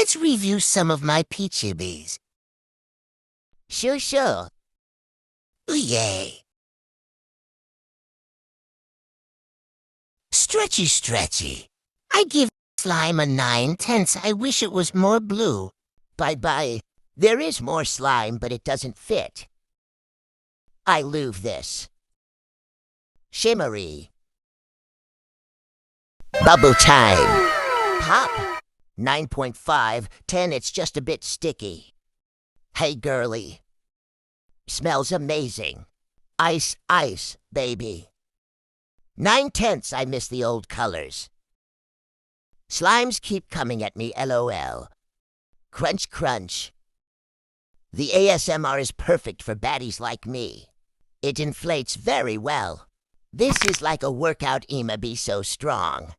Let's review some of my Peachybbies. Sure. Ooh, yay. Stretchy. I give slime a 9/10. I wish it was more blue. Bye. There is more slime, but it doesn't fit. I love this. Shimmery. Bubble time. Pop. 9.5. 10, it's just a bit sticky. Hey, girly. Smells amazing. Ice, baby. 9/10, I miss the old colors. Slimes keep coming at me, LOL. Crunch. The ASMR is perfect for baddies like me. It inflates very well. This is like a workout be so strong.